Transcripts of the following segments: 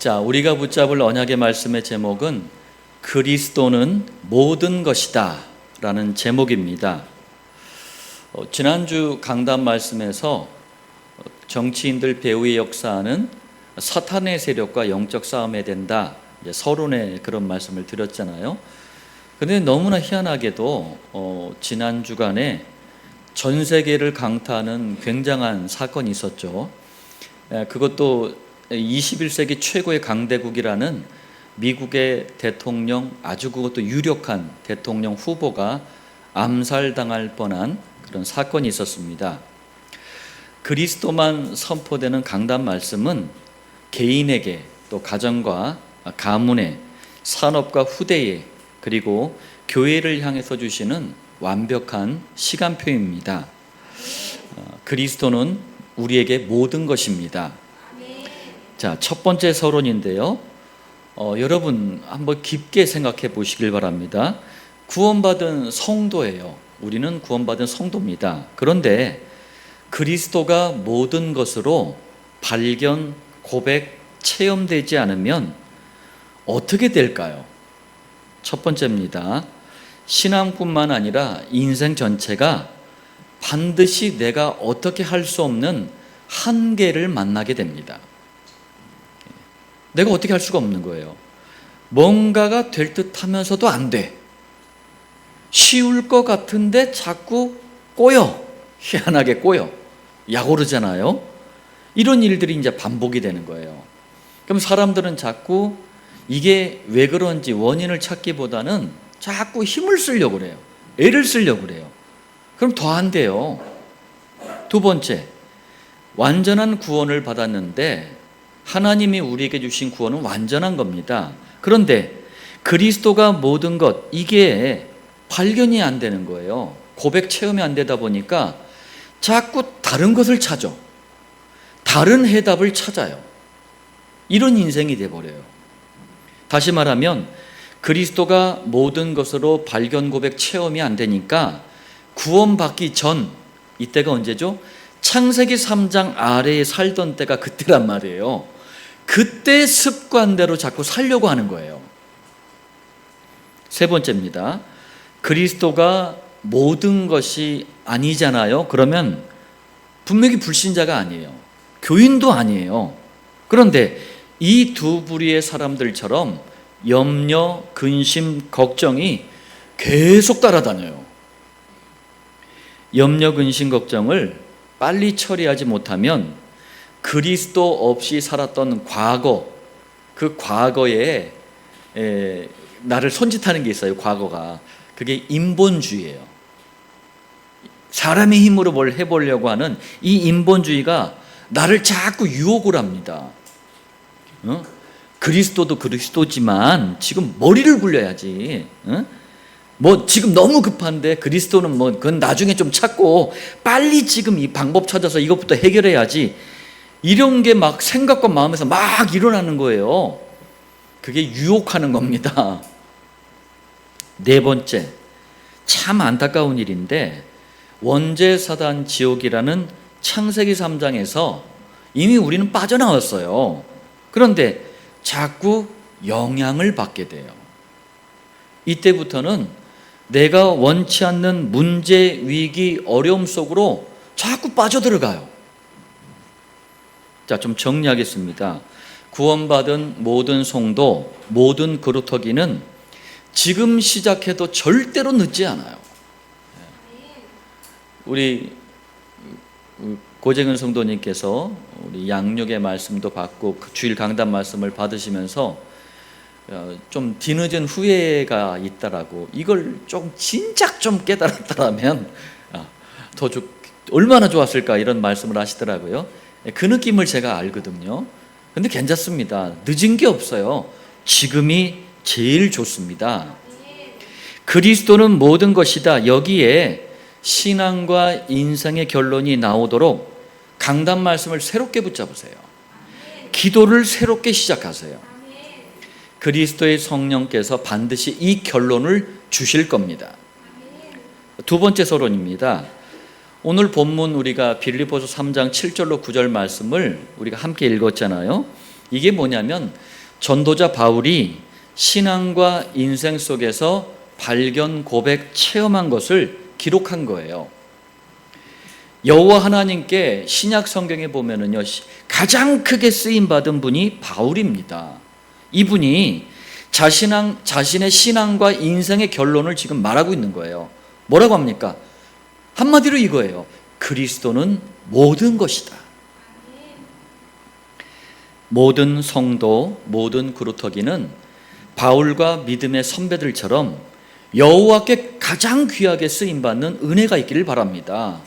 자, 우리가 붙잡을 언약의 말씀의 제목은 그리스도는 모든 것이다 라는 제목입니다. 지난주 강단 말씀에서 정치인들 배후의 역사는 사탄의 세력과 영적 싸움에 된다, 서론의 그런 말씀을 드렸잖아요. 그런데 너무나 희한하게도 지난 주간에 전 세계를 강타하는 굉장한 사건이 있었죠. 그것도 21세기 최고의 강대국이라는 미국의 대통령, 아주 그것도 유력한 대통령 후보가 암살당할 뻔한 그런 사건이 있었습니다. 그리스도만 선포되는 강단 말씀은 개인에게, 또 가정과 가문에, 산업과 후대에, 그리고 교회를 향해서 주시는 완벽한 시간표입니다. 그리스도는 우리에게 모든 것입니다. 자, 첫 번째 서론인데요. 여러분 한번 깊게 생각해 보시길 바랍니다. 구원받은 성도예요. 우리는 구원받은 성도입니다. 그런데 그리스도가 모든 것으로 발견, 고백, 체험되지 않으면 어떻게 될까요? 첫 번째입니다. 신앙뿐만 아니라 인생 전체가 반드시 내가 어떻게 할 수 없는 한계를 만나게 됩니다. 내가 어떻게 할 수가 없는 거예요. 뭔가가 될 듯 하면서도 안 돼. 쉬울 것 같은데 자꾸 꼬여. 희한하게 꼬여. 약 오르잖아요. 이런 일들이 이제 반복이 되는 거예요. 그럼 사람들은 자꾸 이게 왜 그런지 원인을 찾기보다는 자꾸 힘을 쓰려고 그래요. 애를 쓰려고 그래요. 그럼 더 안 돼요. 두 번째, 완전한 구원을 받았는데 하나님이 우리에게 주신 구원은 완전한 겁니다. 그런데 그리스도가 모든 것, 이게 발견이 안 되는 거예요. 고백 체험이 안 되다 보니까 자꾸 다른 것을 찾아. 다른 해답을 찾아요. 이런 인생이 돼버려요. 다시 말하면 그리스도가 모든 것으로 발견, 고백, 체험이 안 되니까 구원받기 전, 이때가 언제죠? 창세기 3장 아래에 살던 때가 그때란 말이에요. 그때 습관대로 자꾸 살려고 하는 거예요. 세 번째입니다. 그리스도가 모든 것이 아니잖아요. 그러면 분명히 불신자가 아니에요. 교인도 아니에요. 그런데 이 두 부류의 사람들처럼 염려, 근심, 걱정이 계속 따라다녀요. 염려, 근심, 걱정을 빨리 처리하지 못하면 그리스도 없이 살았던 과거, 그 과거에 나를 손짓하는 게 있어요. 과거가. 그게 인본주의예요. 사람의 힘으로 뭘 해보려고 하는 이 인본주의가 나를 자꾸 유혹을 합니다. 그리스도도 그리스도지만 지금 머리를 굴려야지. 뭐 지금 너무 급한데 그리스도는 뭐 그건 나중에 좀 찾고 빨리 지금 이 방법 찾아서 이것부터 해결해야지. 이런 게 막 생각과 마음에서 막 일어나는 거예요. 그게 유혹하는 겁니다. 네 번째, 참 안타까운 일인데 원죄사단 지옥이라는 창세기 3장에서 이미 우리는 빠져나왔어요. 그런데 자꾸 영향을 받게 돼요. 이때부터는 내가 원치 않는 문제, 위기, 어려움 속으로 자꾸 빠져들어가요. 자, 좀 정리하겠습니다. 구원받은 모든 성도, 모든 그루터기는 지금 시작해도 절대로 늦지 않아요. 우리 고재근 성도님께서 우리 양육의 말씀도 받고 주일 강단 말씀을 받으시면서 좀 뒤늦은 후회가 있다라고, 이걸 좀 진작 좀 깨달았다라면 더 얼마나 좋았을까, 이런 말씀을 하시더라고요. 그 느낌을 제가 알거든요. 근데 괜찮습니다. 늦은 게 없어요. 지금이 제일 좋습니다. 그리스도는 모든 것이다. 여기에 신앙과 인생의 결론이 나오도록 강단 말씀을 새롭게 붙잡으세요. 기도를 새롭게 시작하세요. 그리스도의 성령께서 반드시 이 결론을 주실 겁니다. 두 번째 서론입니다. 오늘 본문 우리가 빌립보서 3장 7절로 9절 말씀을 우리가 함께 읽었잖아요. 이게 뭐냐면 전도자 바울이 신앙과 인생 속에서 발견, 고백, 체험한 것을 기록한 거예요. 여호와 하나님께 신약 성경에 보면은요, 가장 크게 쓰임 받은 분이 바울입니다. 이분이 자신의 신앙과 인생의 결론을 지금 말하고 있는 거예요. 뭐라고 합니까? 한마디로 이거예요. 그리스도는 모든 것이다. 모든 성도, 모든 그루터기는 바울과 믿음의 선배들처럼 여호와께 가장 귀하게 쓰임받는 은혜가 있기를 바랍니다.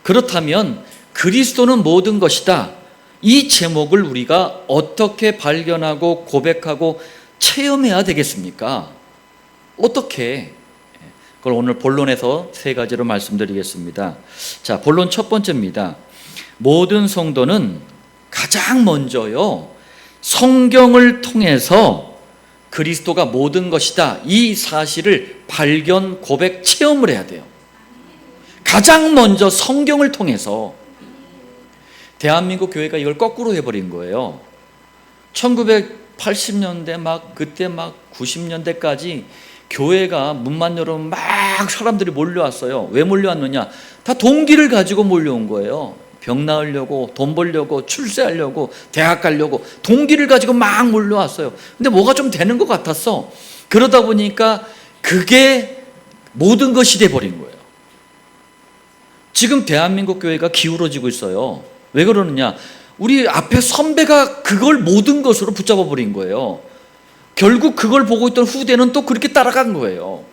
그렇다면 그리스도는 모든 것이다. 이 제목을 우리가 어떻게 발견하고 고백하고 체험해야 되겠습니까? 어떻게? 그걸 오늘 본론에서 세 가지로 말씀드리겠습니다. 자, 본론 첫 번째입니다. 모든 성도는 가장 먼저요, 성경을 통해서 그리스도가 모든 것이다, 이 사실을 발견, 고백, 체험을 해야 돼요. 가장 먼저 성경을 통해서. 대한민국 교회가 이걸 거꾸로 해버린 거예요. 1980년대 그때 90년대까지 교회가 문만 열어면 막 사람들이 몰려왔어요. 왜 몰려왔느냐? 다 동기를 가지고 몰려온 거예요. 병 나으려고, 돈 벌려고, 출세하려고, 대학 가려고 동기를 가지고 막 몰려왔어요. 근데 뭐가 좀 되는 것 같았어. 그러다 보니까 그게 모든 것이 돼버린 거예요. 지금 대한민국 교회가 기울어지고 있어요. 왜 그러느냐? 우리 앞에 선배가 그걸 모든 것으로 붙잡아 버린 거예요. 결국 그걸 보고 있던 후대는 또 그렇게 따라간 거예요.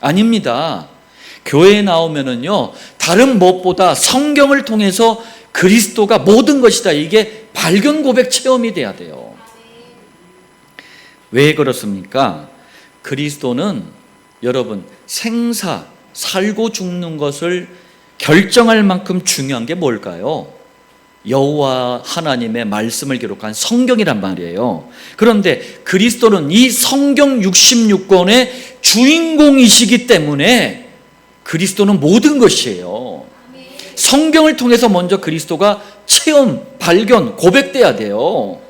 아닙니다. 교회에 나오면은요, 다른 무엇보다 성경을 통해서 그리스도가 모든 것이다, 이게 발견, 고백, 체험이 돼야 돼요. 왜 그렇습니까? 그리스도는 여러분, 생사, 살고 죽는 것을 결정할 만큼 중요한 게 뭘까요? 여호와 하나님의 말씀을 기록한 성경이란 말이에요. 그런데 그리스도는 이 성경 66권의 주인공이시기 때문에 그리스도는 모든 것이에요. 성경을 통해서 먼저 그리스도가 체험, 발견, 고백돼야 돼요.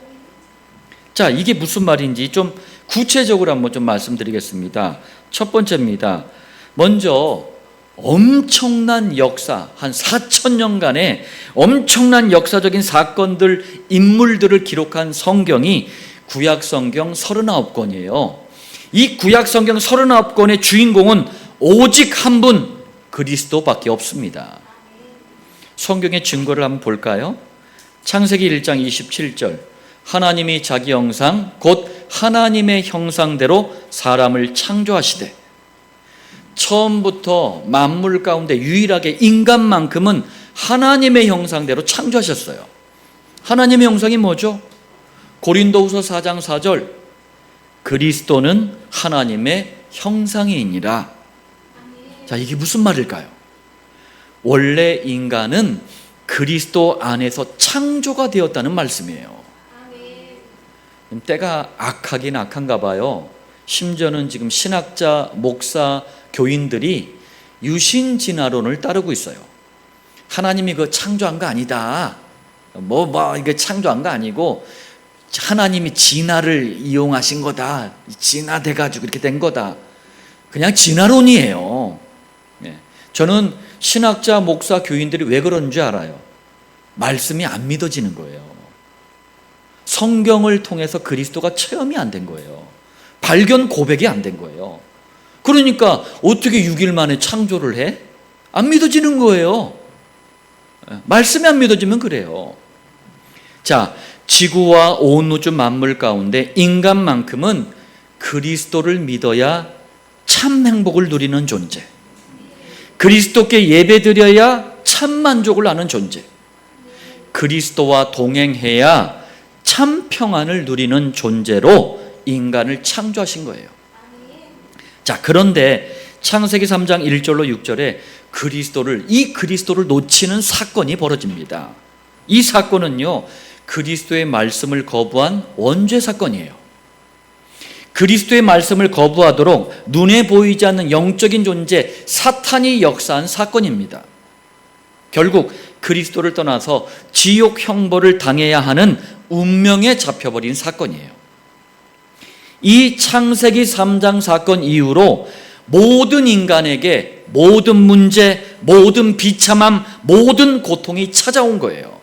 자, 이게 무슨 말인지 좀 구체적으로 한번 좀 말씀드리겠습니다. 첫 번째입니다. 먼저 엄청난 역사, 한 4,000년간의 엄청난 역사적인 사건들, 인물들을 기록한 성경이 구약 성경 39권이에요. 이 구약 성경 39권의 주인공은 오직 한 분, 그리스도밖에 없습니다. 성경의 증거를 한번 볼까요? 창세기 1장 27절, 하나님이 자기 형상 곧 하나님의 형상대로 사람을 창조하시되, 처음부터 만물 가운데 유일하게 인간만큼은 하나님의 형상대로 창조하셨어요. 하나님의 형상이 뭐죠? 고린도후서 4장 4절, 그리스도는 하나님의 형상이니라. 자, 이게 무슨 말일까요? 원래 인간은 그리스도 안에서 창조가 되었다는 말씀이에요. 때가 악하긴 악한가 봐요. 심지어는 지금 신학자, 목사, 교인들이 유신진화론을 따르고 있어요. 하나님이 그 창조한 거 아니다. 이게 창조한 거 아니고 하나님이 진화를 이용하신 거다. 진화돼가지고 이렇게 된 거다. 그냥 진화론이에요. 저는 신학자, 목사, 교인들이 왜 그런 줄 알아요? 말씀이 안 믿어지는 거예요. 성경을 통해서 그리스도가 체험이 안 된 거예요. 발견, 고백이 안 된 거예요. 그러니까 어떻게 6일 만에 창조를 해? 안 믿어지는 거예요. 말씀이 안 믿어지면 그래요. 자, 지구와 온 우주 만물 가운데 인간만큼은 그리스도를 믿어야 참 행복을 누리는 존재, 그리스도께 예배드려야 참 만족을 하는 존재, 그리스도와 동행해야 참 평안을 누리는 존재로 인간을 창조하신 거예요. 자, 그런데 창세기 3장 1절로 6절에 이 그리스도를 놓치는 사건이 벌어집니다. 이 사건은요, 그리스도의 말씀을 거부한 원죄 사건이에요. 그리스도의 말씀을 거부하도록 눈에 보이지 않는 영적인 존재 사탄이 역사한 사건입니다. 결국 그리스도를 떠나서 지옥 형벌을 당해야 하는 운명에 잡혀버린 사건이에요. 이 창세기 3장 사건 이후로 모든 인간에게 모든 문제, 모든 비참함, 모든 고통이 찾아온 거예요.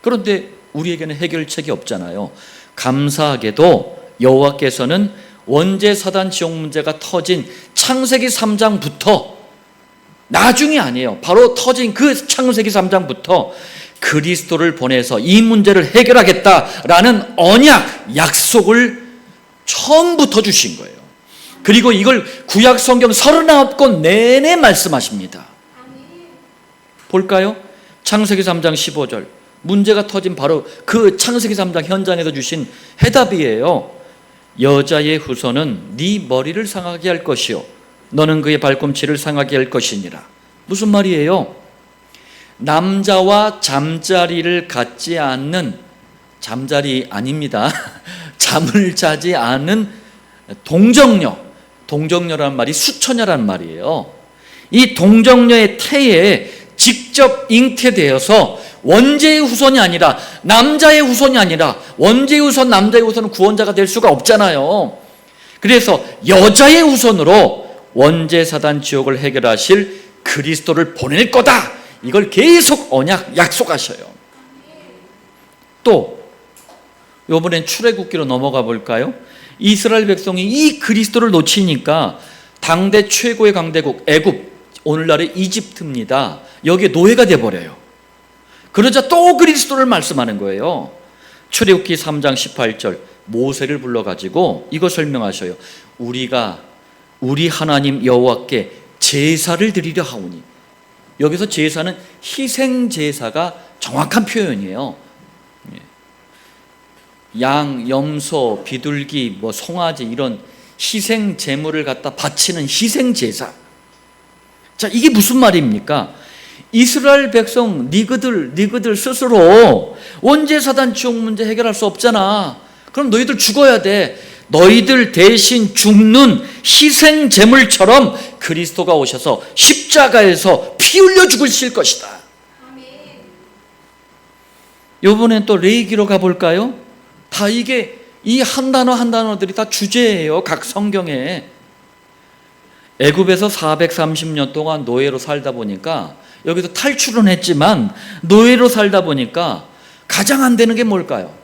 그런데 우리에게는 해결책이 없잖아요. 감사하게도 여호와께서는 원죄 사단 지옥 문제가 터진 창세기 3장부터, 나중이 아니에요, 바로 터진 그 창세기 3장부터 그리스도를 보내서 이 문제를 해결하겠다라는 언약, 약속을 처음부터 주신 거예요. 그리고 이걸 구약 성경 39권 내내 말씀하십니다. 볼까요? 창세기 3장 15절, 문제가 터진 바로 그 창세기 3장 현장에서 주신 해답이에요. 여자의 후손은 네 머리를 상하게 할 것이요 너는 그의 발꿈치를 상하게 할 것이니라. 무슨 말이에요? 남자와 잠자리를 갖지 않는, 잠자리 아닙니다, 잠을 자지 않은 동정녀, 동정녀라는 말이 수처녀라는 말이에요. 이 동정녀의 태에 직접 잉태되어서 원죄의 후손이 아니라, 남자의 후손이 아니라, 원죄의 후손, 남자의 후손은 구원자가 될 수가 없잖아요. 그래서 여자의 후손으로 원죄 사단 지옥을 해결하실 그리스도를 보낼 거다, 이걸 계속 언약, 약속하셔요. 또 이번엔 출애굽기로 넘어가 볼까요? 이스라엘 백성이 이 그리스도를 놓치니까 당대 최고의 강대국 애굽, 오늘날의 이집트입니다, 여기에 노예가 돼버려요. 그러자 또 그리스도를 말씀하는 거예요. 출애굽기 3장 18절, 모세를 불러가지고 이거 설명하셔요. 우리가 우리 하나님 여호와께 제사를 드리려 하오니, 여기서 제사는 희생제사가 정확한 표현이에요. 양, 염소, 비둘기, 송아지, 이런 희생 제물을 갖다 바치는 희생제사. 자, 이게 무슨 말입니까? 이스라엘 백성, 니그들 스스로 원죄사단 지옥 문제 해결할 수 없잖아. 그럼 너희들 죽어야 돼. 너희들 대신 죽는 희생 제물처럼 그리스도가 오셔서 십자가에서 피 흘려 죽으실 것이다. 이번엔 또 레위기로 가볼까요? 다 이게 이 한 단어 한 단어들이 다 주제예요. 각 성경에. 애굽에서 430년 동안 노예로 살다 보니까, 여기서 탈출은 했지만 노예로 살다 보니까 가장 안 되는 게 뭘까요?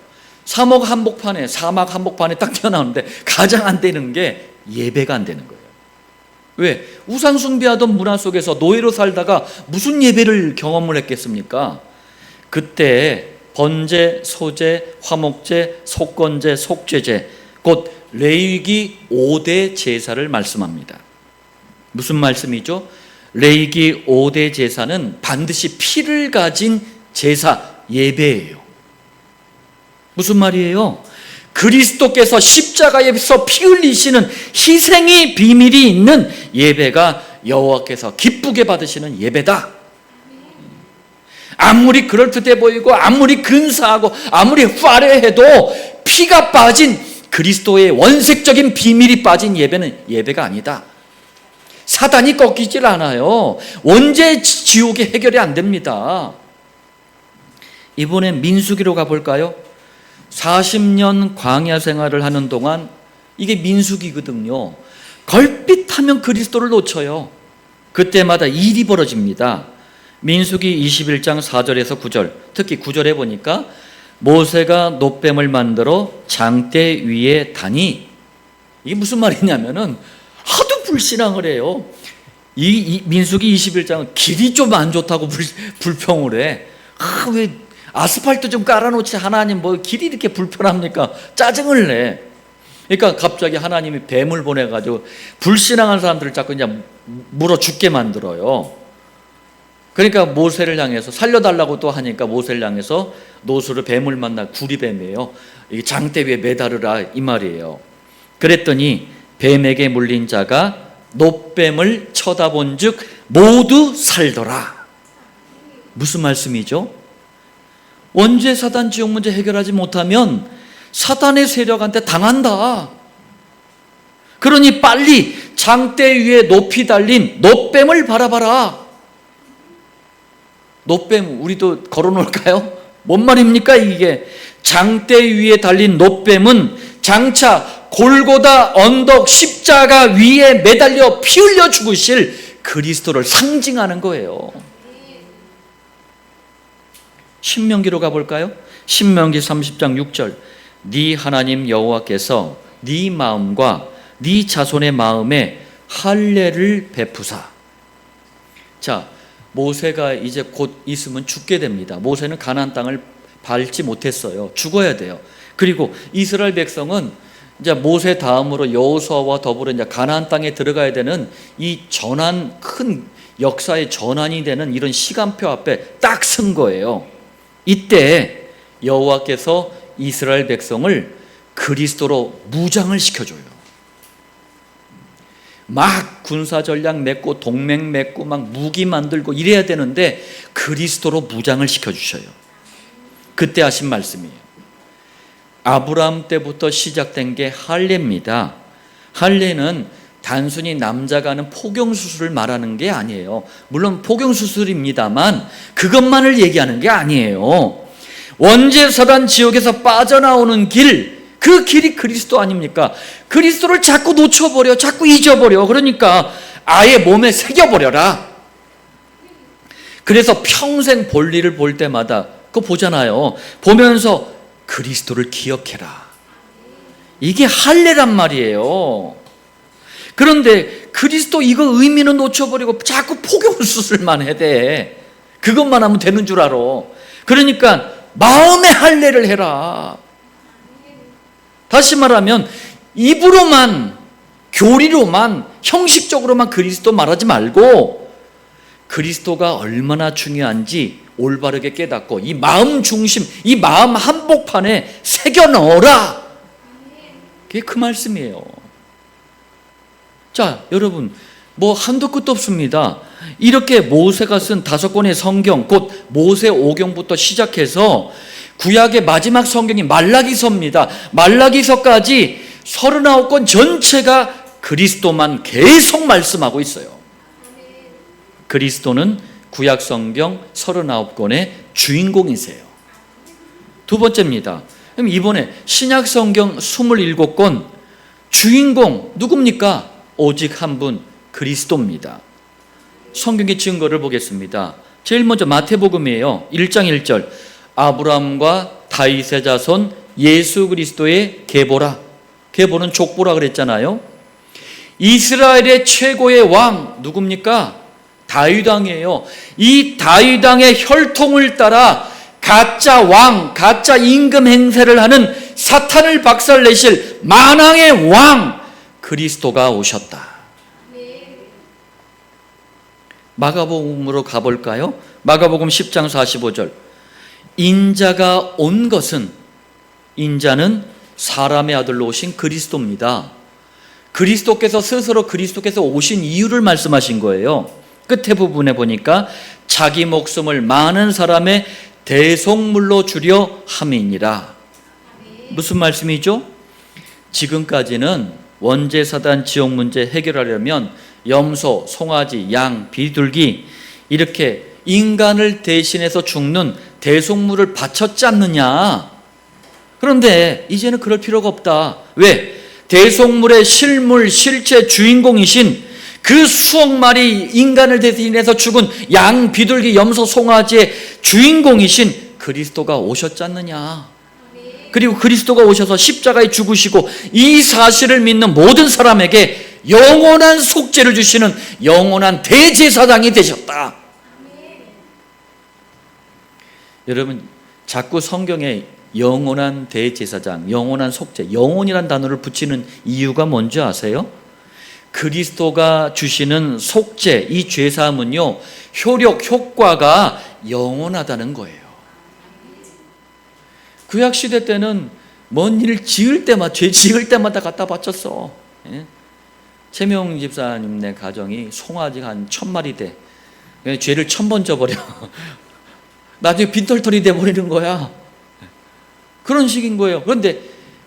사막 한복판에 딱 튀어나오는데 가장 안 되는 게 예배가 안 되는 거예요. 왜? 우상 숭배하던 문화 속에서 노예로 살다가 무슨 예배를 경험을 했겠습니까? 그때 번제, 소제, 화목제, 속건제, 속죄제, 곧 레위기 5대 제사를 말씀합니다. 무슨 말씀이죠? 레위기 5대 제사는 반드시 피를 가진 제사, 예배예요. 무슨 말이에요? 그리스도께서 십자가에서 피 흘리시는 희생의 비밀이 있는 예배가 여호와께서 기쁘게 받으시는 예배다. 아무리 그럴듯해 보이고 아무리 근사하고 아무리 화려해도 피가 빠진 그리스도의 원색적인 비밀이 빠진 예배는 예배가 아니다. 사단이 꺾이질 않아요. 원죄 지옥이 해결이 안 됩니다. 이번엔 민수기로 가볼까요? 40년 광야 생활을 하는 동안, 이게 민수기거든요. 걸핏하면 그리스도를 놓쳐요. 그때마다 일이 벌어집니다. 민수기 21장 4절에서 9절, 특히 9절에 보니까 모세가 놋뱀을 만들어 장대 위에 다니, 이게 무슨 말이냐면은 하도 불신앙을 해요. 이 민수기 21장은 길이 좀 안 좋다고 불평을 해. 왜 아스팔트 좀 깔아놓지, 하나님 뭐 길이 이렇게 불편합니까? 짜증을 내. 그러니까 갑자기 하나님이 뱀을 보내가지고 불신앙한 사람들을 자꾸 이제 물어 죽게 만들어요. 그러니까 모세를 향해서 살려달라고 또 하니까 모세를 향해서 노수로 뱀을 만나, 구리뱀이에요. 이게 장대 위에 매달으라, 이 말이에요. 그랬더니 뱀에게 물린 자가 놋뱀을 쳐다본 즉 모두 살더라. 무슨 말씀이죠? 원죄 사단 지옥 문제 해결하지 못하면 사단의 세력한테 당한다. 그러니 빨리 장대 위에 높이 달린 놋뱀을 바라봐라. 놋뱀 우리도 걸어놓을까요? 뭔 말입니까 이게? 장대 위에 달린 놋뱀은 장차 골고다 언덕 십자가 위에 매달려 피 흘려 죽으실 그리스도를 상징하는 거예요. 신명기로 가볼까요? 신명기 30장 6절. 네 하나님 여호와께서 네 마음과 네 자손의 마음에 할례를 베푸사. 자, 모세가 이제 곧 있으면 죽게 됩니다. 모세는 가나안 땅을 밟지 못했어요. 죽어야 돼요. 그리고 이스라엘 백성은 이제 모세 다음으로 여호수아와 더불어 이제 가나안 땅에 들어가야 되는 이 전환, 큰 역사의 전환이 되는 이런 시간표 앞에 딱 선 거예요. 이때 여호와께서 이스라엘 백성을 그리스도로 무장을 시켜줘요. 막 군사 전략 맺고 동맹 맺고 막 무기 만들고 이래야 되는데 그리스도로 무장을 시켜주셔요. 그때 하신 말씀이에요. 아브라함 때부터 시작된 게 할례입니다. 할례는 단순히 남자가 하는 포경수술을 말하는 게 아니에요. 물론 포경수술입니다만 그것만을 얘기하는 게 아니에요. 원죄사단 지옥에서 빠져나오는 길, 그 길이 그리스도 아닙니까? 그리스도를 자꾸 놓쳐버려, 자꾸 잊어버려. 그러니까 아예 몸에 새겨버려라. 그래서 평생 볼일을 볼 때마다 그거 보잖아요. 보면서 그리스도를 기억해라. 이게 할례란 말이에요. 그런데 그리스도 이거 의미는 놓쳐버리고 자꾸 포경수술만 해대. 그것만 하면 되는 줄 알아. 그러니까 마음의 할례를 해라. 다시 말하면 입으로만, 교리로만, 형식적으로만 그리스도 말하지 말고 그리스도가 얼마나 중요한지 올바르게 깨닫고 이 마음 중심, 이 마음 한복판에 새겨 넣어라. 그게 그 말씀이에요. 자, 여러분, 뭐 한도 끝도 없습니다. 이렇게 모세가 쓴 5권의 성경, 곧 모세 5경부터 시작해서 구약의 마지막 성경이 말라기서입니다. 말라기서까지 39권 전체가 그리스도만 계속 말씀하고 있어요. 그리스도는 구약 성경 39권의 주인공이세요. 두 번째입니다. 그럼 이번에 신약 성경 27권 주인공 누굽니까? 오직 한 분, 그리스도입니다. 성경의 증거를 보겠습니다. 제일 먼저 마태복음이에요. 1장 1절. 아브라함과 다윗의 자손 예수 그리스도의 계보라. 계보는 족보라 그랬잖아요. 이스라엘의 최고의 왕 누굽니까? 다윗 왕이에요. 이 다윗 왕의 혈통을 따라 가짜 왕, 가짜 임금 행세를 하는 사탄을 박살내실 만왕의 왕 그리스도가 오셨다. 마가복음으로 가볼까요? 마가복음 10장 45절. 인자가 온 것은, 인자는 사람의 아들로 오신 그리스도입니다. 그리스도께서 스스로 그리스도께서 오신 이유를 말씀하신 거예요. 끝에 부분에 보니까 자기 목숨을 많은 사람의 대속물로 주려 함이니라. 무슨 말씀이죠? 지금까지는 원죄사단 지옥 문제 해결하려면 염소, 송아지, 양, 비둘기 이렇게 인간을 대신해서 죽는 대속물을 바쳤지 않느냐. 그런데 이제는 그럴 필요가 없다. 왜? 대속물의 실물, 실체 주인공이신 그 수억 마리 인간을 대신해서 죽은 양, 비둘기, 염소, 송아지의 주인공이신 그리스도가 오셨지 않느냐. 그리고 그리스도가 오셔서 십자가에 죽으시고 이 사실을 믿는 모든 사람에게 영원한 속죄를 주시는 영원한 대제사장이 되셨다. 여러분, 자꾸 성경에 영원한 대제사장, 영원한 속죄, 영원이란 단어를 붙이는 이유가 뭔지 아세요? 그리스도가 주시는 속죄, 이 죄사함은요, 효력, 효과가 영원하다는 거예요. 구약시대 때는 뭔 일을 지을 때마다, 죄 지을 때마다 갖다 바쳤어. 예? 최명 집사님네 가정이 송아지가 한 1000마리 돼. 죄를 1000번 져버려. 나중에 빈털털이 돼버리는 거야. 그런 식인 거예요. 그런데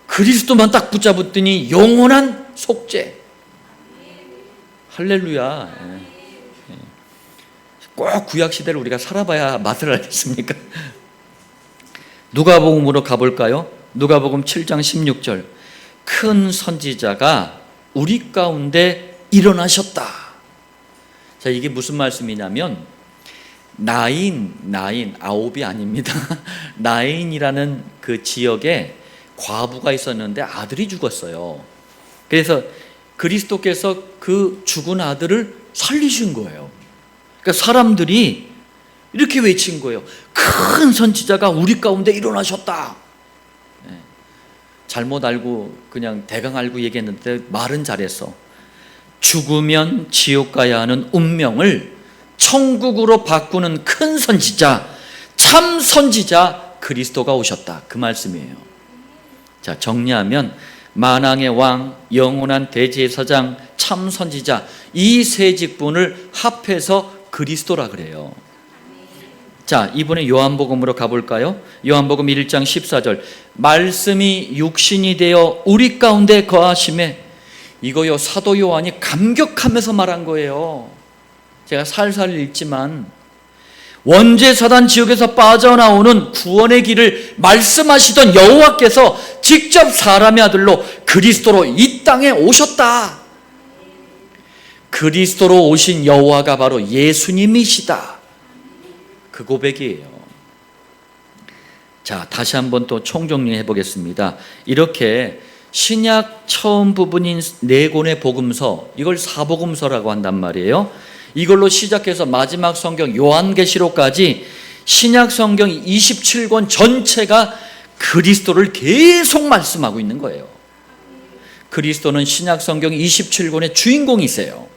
그리스도만 딱 붙잡았더니 영원한 속죄. 할렐루야. 꼭 구약시대를 우리가 살아봐야 맛을 알겠습니까? 누가복음으로 가볼까요? 누가복음 7장 16절. 큰 선지자가 우리 가운데 일어나셨다. 자, 이게 무슨 말씀이냐면 나인, 아홉이 아닙니다. 나인이라는 그 지역에 과부가 있었는데 아들이 죽었어요. 그래서 그리스도께서 그 죽은 아들을 살리신 거예요. 그러니까 사람들이 이렇게 외친 거예요. 큰 선지자가 우리 가운데 일어나셨다. 잘못 알고 그냥 대강 알고 얘기했는데 말은 잘했어. 죽으면 지옥 가야 하는 운명을 천국으로 바꾸는 큰 선지자, 참 선지자 그리스도가 오셨다. 그 말씀이에요. 자, 정리하면 만왕의 왕, 영원한 대제사장, 참 선지자, 이 세 직분을 합해서 그리스도라 그래요. 자, 이번에 요한복음으로 가볼까요? 요한복음 1장 14절. 말씀이 육신이 되어 우리 가운데 거하심에, 이거요 사도 요한이 감격하면서 말한 거예요. 제가 살살 읽지만 원죄 사단 지옥에서 빠져나오는 구원의 길을 말씀하시던 여호와께서 직접 사람의 아들로 그리스도로 이 땅에 오셨다. 그리스도로 오신 여호와가 바로 예수님이시다. 그 고백이에요. 자, 다시 한번 또 총정리해 보겠습니다. 이렇게 신약 처음 부분인 네 권의 복음서, 이걸 사복음서라고 한단 말이에요. 이걸로 시작해서 마지막 성경 요한계시록까지 신약 성경 27권 전체가 그리스도를 계속 말씀하고 있는 거예요. 그리스도는 신약 성경 27권의 주인공이세요.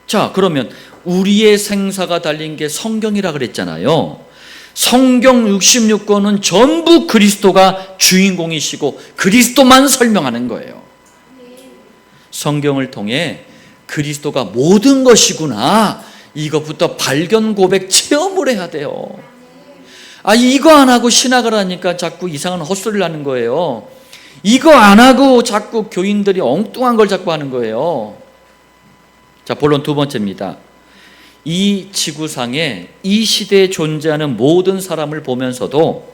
자, 그러면 우리의 생사가 달린 게 성경이라 그랬잖아요. 성경 66권은 전부 그리스도가 주인공이시고 그리스도만 설명하는 거예요. 성경을 통해 그리스도가 모든 것이구나, 이것부터 발견 고백 체험을 해야 돼요. 아, 이거 안 하고 신학을 하니까 자꾸 이상한 헛소리를 하는 거예요. 이거 안 하고 자꾸 교인들이 엉뚱한 걸 자꾸 하는 거예요. 자, 본론 두 번째입니다. 이 지구상에 이 시대에 존재하는 모든 사람을 보면서도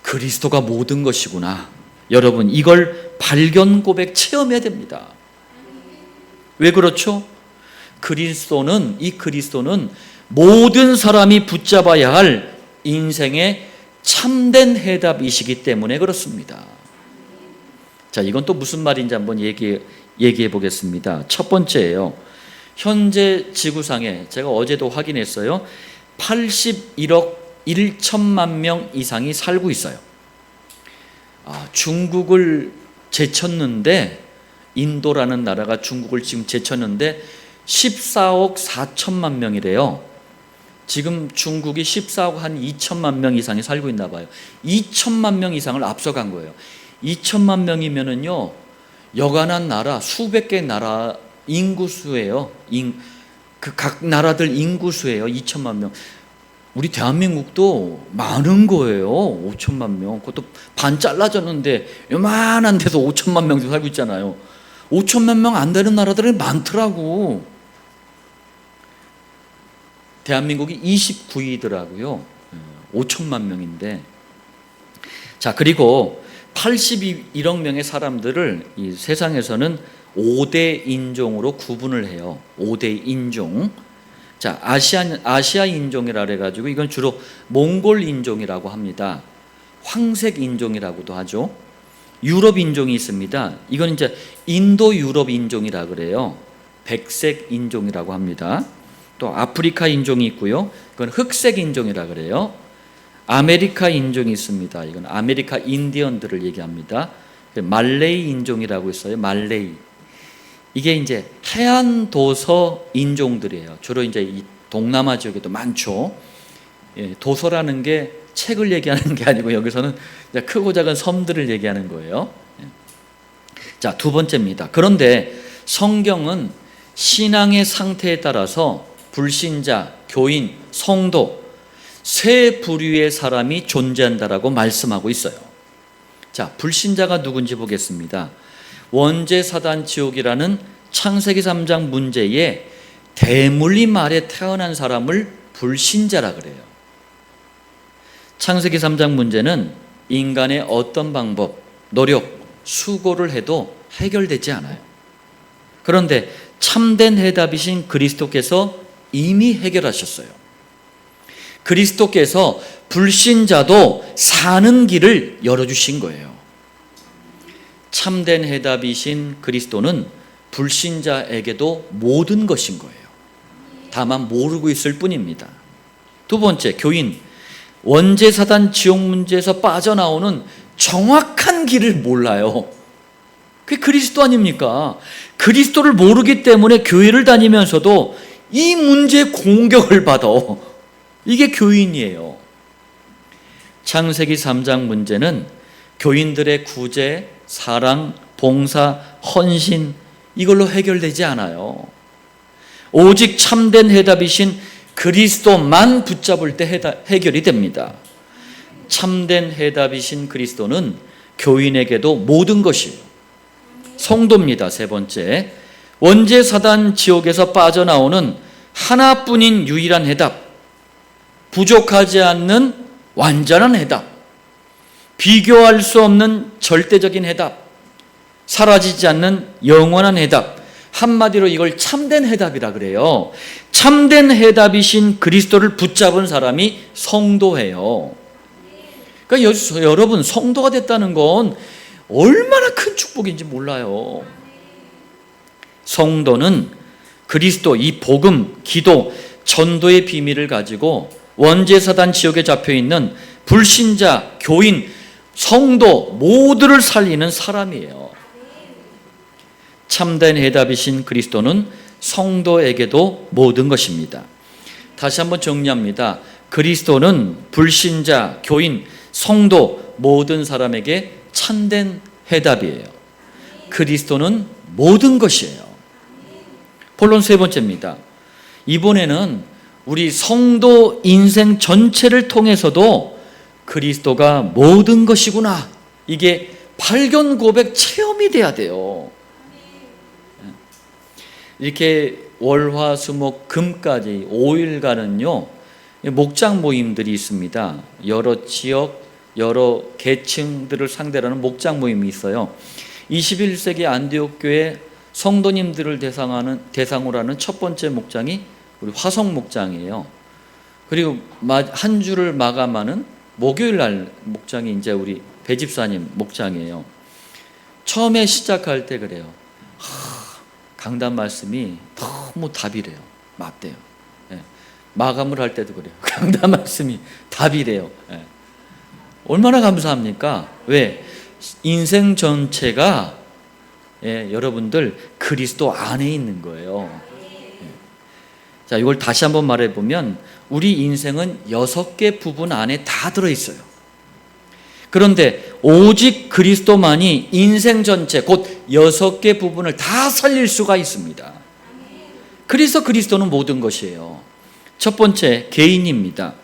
그리스도가 모든 것이구나. 여러분, 이걸 발견 고백 체험해야 됩니다. 왜 그렇죠? 이 그리스도는 모든 사람이 붙잡아야 할 인생의 참된 해답이시기 때문에 그렇습니다. 자, 이건 또 무슨 말인지 한번 얘기해 보겠습니다. 첫 번째예요. 현재 지구상에, 제가 어제도 확인했어요, 81억 1천만 명 이상이 살고 있어요. 중국을 제쳤는데, 인도라는 나라가 중국을 지금 제쳤는데 14억 4천만 명이래요. 지금 중국이 14억 한 2천만 명 이상이 살고 있나 봐요. 2천만 명 이상을 앞서간 거예요. 2천만 명이면은요, 여간한 나라, 수백 개 나라 인구수예요. 각 나라들 인구수예요. 2천만 명. 우리 대한민국도 많은 거예요. 5천만 명. 그것도 반 잘라졌는데 요만한 데서 5천만 명도 살고 있잖아요. 5천만 명 안 되는 나라들이 많더라고. 대한민국이 29위더라고요. 5천만 명인데. 자, 그리고 81억 명의 사람들을 이 세상에서는 5대 인종으로 구분을 해요. 5대 인종. 자, 아시아 인종이라 그래가지고 이건 주로 몽골 인종이라고 합니다. 황색 인종이라고도 하죠. 유럽 인종이 있습니다. 이건 이제 인도 유럽 인종이라 그래요. 백색 인종이라고 합니다. 또 아프리카 인종이 있고요. 그건 흑색 인종이라 그래요. 아메리카 인종이 있습니다. 이건 아메리카 인디언들을 얘기합니다. 말레이 인종이라고 있어요. 말레이. 이게 이제 해안 도서 인종들이에요. 주로 이제 이 동남아 지역에도 많죠. 예, 도서라는 게 책을 얘기하는 게 아니고 여기서는 크고 작은 섬들을 얘기하는 거예요. 자, 두 번째입니다. 그런데 성경은 신앙의 상태에 따라서 불신자, 교인, 성도 세 부류의 사람이 존재한다라고 말씀하고 있어요. 자, 불신자가 누군지 보겠습니다. 원죄 사단 지옥이라는 창세기 3장 문제에 대물림 아래 태어난 사람을 불신자라 그래요. 창세기 3장 문제는 인간의 어떤 방법, 노력, 수고를 해도 해결되지 않아요. 그런데 참된 해답이신 그리스도께서 이미 해결하셨어요. 그리스도께서 불신자도 사는 길을 열어주신 거예요. 참된 해답이신 그리스도는 불신자에게도 모든 것인 거예요. 다만 모르고 있을 뿐입니다. 두 번째, 교인. 원죄사단 지옥 문제에서 빠져나오는 정확한 길을 몰라요. 그게 그리스도 아닙니까? 그리스도를 모르기 때문에 교회를 다니면서도 이 문제에 공격을 받아. 이게 교인이에요. 창세기 3장 문제는 교인들의 구제, 사랑, 봉사, 헌신 이걸로 해결되지 않아요. 오직 참된 해답이신 그리스도만 붙잡을 때 해결이 됩니다. 참된 해답이신 그리스도는 교인에게도 모든 것이에요. 성도입니다. 세 번째, 원죄 사단 지옥에서 빠져나오는 하나뿐인 유일한 해답, 부족하지 않는 완전한 해답, 비교할 수 없는 절대적인 해답, 사라지지 않는 영원한 해답, 한마디로 이걸 참된 해답이라 그래요. 참된 해답이신 그리스도를 붙잡은 사람이 성도예요. 그러니까 여러분, 성도가 됐다는 건 얼마나 큰 축복인지 몰라요. 성도는 그리스도, 이 복음, 기도, 전도의 비밀을 가지고 원죄사단 지옥에 잡혀있는 불신자, 교인, 성도 모두를 살리는 사람이에요. 참된 해답이신 그리스도는 성도에게도 모든 것입니다. 다시 한번 정리합니다. 그리스도는 불신자, 교인, 성도 모든 사람에게 참된 해답이에요. 그리스도는 모든 것이에요. 본론 세 번째입니다. 이번에는 우리 성도 인생 전체를 통해서도 그리스도가 모든 것이구나, 이게 발견 고백 체험이 돼야 돼요. 이렇게 월화수목 금까지 5일간은요 목장 모임들이 있습니다. 여러 지역, 여러 계층들을 상대로 하는 목장 모임이 있어요. 21세기 안디옥 교회 성도님들을 대상으로 하는 첫 번째 목장이 우리 화성 목장이에요. 그리고 한 주를 마감하는 목요일 날 목장이 이제 우리 배집사님 목장이에요. 처음에 시작할 때 그래요. 강단 말씀이 너무 답이래요. 맞대요. 예. 마감을 할 때도 그래요. 강단 말씀이 답이래요. 예. 얼마나 감사합니까? 왜? 인생 전체가 여러분들 그리스도 안에 있는 거예요. 예. 자, 이걸 다시 한번 말해보면 우리 인생은 6개 부분 안에 다 들어있어요. 그런데 오직 그리스도만이 인생 전체 곧 6개 부분을 다 살릴 수가 있습니다. 그래서 그리스도는 모든 것이에요. 첫 번째, 개인입니다.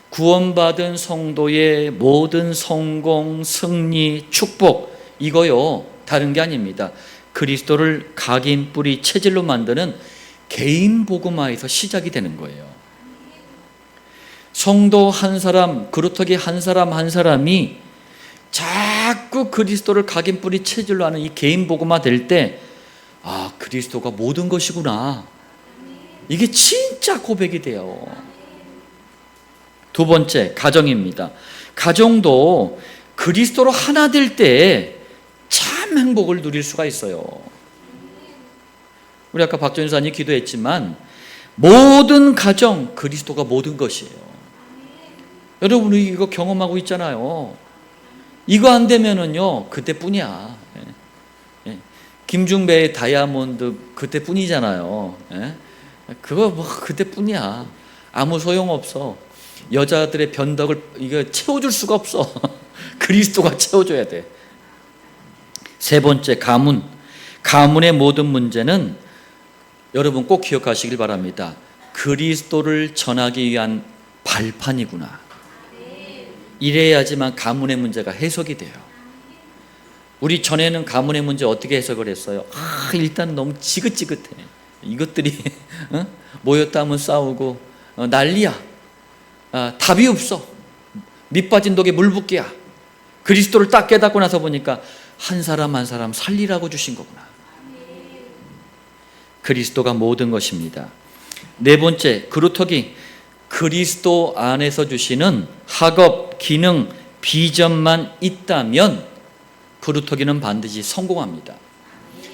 구원받은 성도의 모든 성공, 승리, 축복, 이거요 다른 게 아닙니다. 그리스도를 각인, 뿌리, 체질로 만드는 개인 복음화에서 시작이 되는 거예요. 성도 한 사람, 그루터기 한 사람 한 사람이 자꾸 그리스도를 각인, 뿌리, 체질로 하는 이 개인 복음화 될 때, 아, 그리스도가 모든 것이구나, 이게 진짜 고백이 돼요. 두 번째, 가정입니다. 가정도 그리스도로 하나 될 때 참 행복을 누릴 수가 있어요. 우리 아까 박전사님 기도했지만 모든 가정 그리스도가 모든 것이에요. 여러분 이거 경험하고 있잖아요. 이거 안 되면은요 그때뿐이야. 김중배의 다이아몬드 그때뿐이잖아요. 그거 뭐 그때뿐이야. 아무 소용없어. 여자들의 변덕을 이거 채워줄 수가 없어. 그리스도가 채워줘야 돼. 세 번째, 가문. 가문의 모든 문제는 여러분 꼭 기억하시길 바랍니다. 그리스도를 전하기 위한 발판이구나. 이래야지만 가문의 문제가 해석이 돼요. 우리 전에는 가문의 문제 어떻게 해석을 했어요? 일단 너무 지긋지긋해. 이것들이 모였다 하면 싸우고 난리야. 답이 없어. 밑 빠진 독에 물 붓기야. 그리스도를 딱 깨닫고 나서 보니까 한 사람 한 사람 살리라고 주신 거구나. 그리스도가 모든 것입니다. 네 번째, 그루터기. 그리스도 안에서 주시는 학업, 기능, 비전만 있다면 그루터기는 반드시 성공합니다.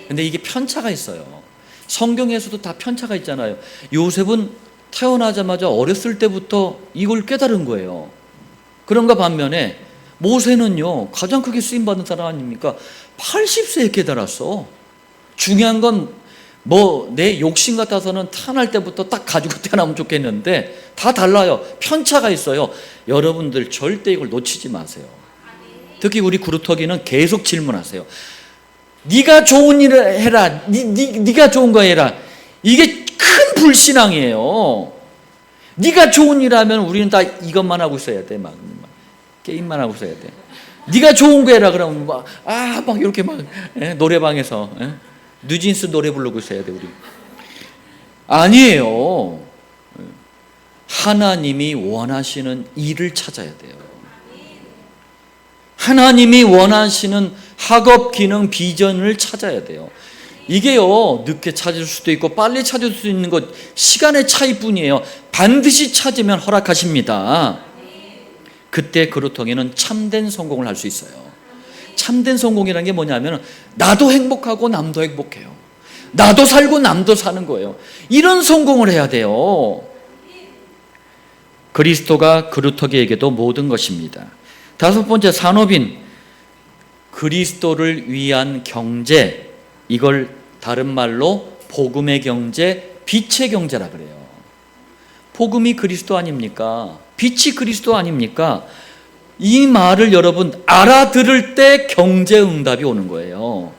근데 이게 편차가 있어요. 성경에서도 다 편차가 있잖아요. 요셉은 태어나자마자 어렸을 때부터 이걸 깨달은 거예요. 그런가 반면에 모세는요, 가장 크게 쓰임받은 사람 아닙니까? 80세에 깨달았어. 중요한 건 내 욕심 같아서는 태어날 때부터 딱 가지고 태어나면 좋겠는데 다 달라요. 편차가 있어요. 여러분들 절대 이걸 놓치지 마세요. 특히 우리 그루터기는 계속 질문하세요. 네가 좋은 일을 해라. 네가 좋은 거 해라. 이게 큰 불신앙이에요. 네가 좋은 일 하면 우리는 다 이것만 하고 있어야 돼. 막 게임만 하고 있어야 돼. 네가 좋은 거 해라 그러면 막 이렇게 노래방에서 뉴진스 노래 부르고 있어야 돼 우리. 아니에요. 하나님이 원하시는 일을 찾아야 돼요. 하나님이 원하시는 학업, 기능, 비전을 찾아야 돼요. 이게요, 늦게 찾을 수도 있고 빨리 찾을 수 있는 것 시간의 차이뿐이에요. 반드시 찾으면 허락하십니다. 그때 그루터기는 참된 성공을 할 수 있어요. 참된 성공이라는 게 뭐냐면 나도 행복하고 남도 행복해요. 나도 살고 남도 사는 거예요. 이런 성공을 해야 돼요. 그리스도가 그루터기에게도 모든 것입니다. 다섯 번째, 산업인. 그리스도를 위한 경제, 이걸 다른 말로 복음의 경제, 빛의 경제라 그래요. 복음이 그리스도 아닙니까? 빛이 그리스도 아닙니까? 이 말을 여러분 알아들을 때 경제 응답이 오는 거예요.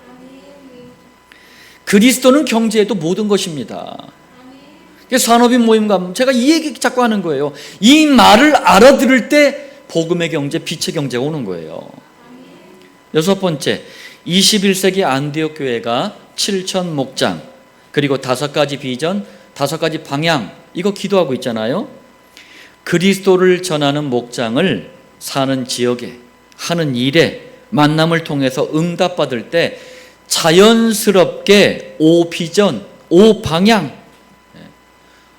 그리스도는 경제에도 모든 것입니다. 산업인 모임 가면 제가 이 얘기 자꾸 하는 거예요. 이 말을 알아들을 때 복음의 경제, 빛의 경제가 오는 거예요. 여섯 번째, 21세기 안디옥 교회가 7천 목장, 그리고 5가지 비전, 5가지 방향, 이거 기도하고 있잖아요. 그리스도를 전하는 목장을 사는 지역에, 하는 일에, 만남을 통해서 응답받을 때 자연스럽게 5 비전, 5 방향,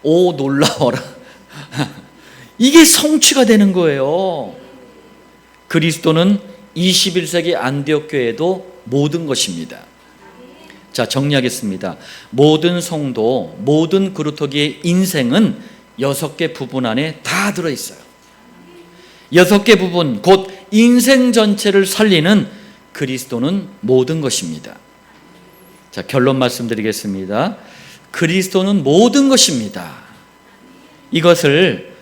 5 놀라워라. 이게 성취가 되는 거예요. 그리스도는 21세기 안디옥 교회도 모든 것입니다. 자, 정리하겠습니다. 모든 성도, 모든 그루터기의 인생은 6개 부분 안에 다 들어있어요. 6개 부분, 곧 인생 전체를 살리는 그리스도는 모든 것입니다. 자, 결론 말씀드리겠습니다. 그리스도는 모든 것입니다. 이것을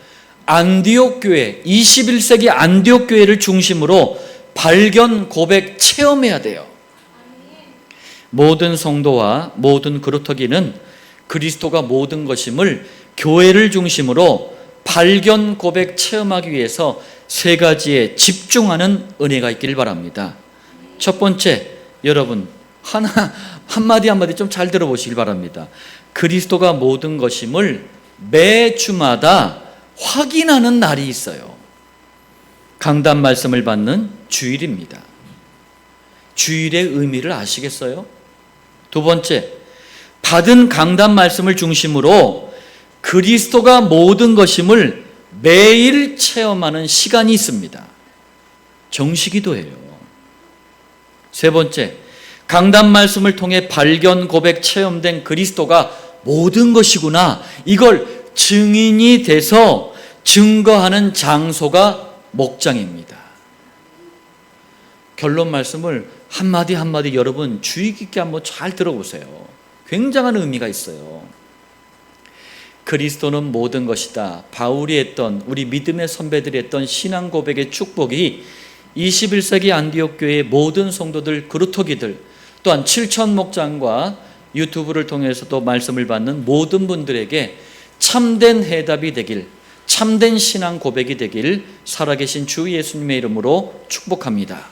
안디옥 교회, 21세기 안디옥 교회를 중심으로 발견, 고백, 체험해야 돼요. 모든 성도와 모든 그루터기는 그리스도가 모든 것임을 교회를 중심으로 발견, 고백, 체험하기 위해서 3가지에 집중하는 은혜가 있기를 바랍니다. 첫 번째, 여러분 한마디 한마디 좀 잘 들어보시길 바랍니다. 그리스도가 모든 것임을 매주마다 확인하는 날이 있어요. 강단 말씀을 받는 주일입니다. 주일의 의미를 아시겠어요? 두 번째, 받은 강단 말씀을 중심으로 그리스도가 모든 것임을 매일 체험하는 시간이 있습니다. 정시기도예요. 세 번째, 강단 말씀을 통해 발견, 고백, 체험된 그리스도가 모든 것이구나, 이걸 증인이 돼서 증거하는 장소가 목장입니다. 결론 말씀을 한마디 한마디 여러분 주의 깊게 한번 잘 들어보세요. 굉장한 의미가 있어요. 그리스도는 모든 것이다. 바울이 했던, 우리 믿음의 선배들이 했던 신앙 고백의 축복이 21세기 안디옥 교회의 모든 성도들, 그루터기들, 또한 7천 목장과 유튜브를 통해서도 말씀을 받는 모든 분들에게 참된 해답이 되길, 참된 신앙 고백이 되길 살아계신 주 예수님의 이름으로 축복합니다.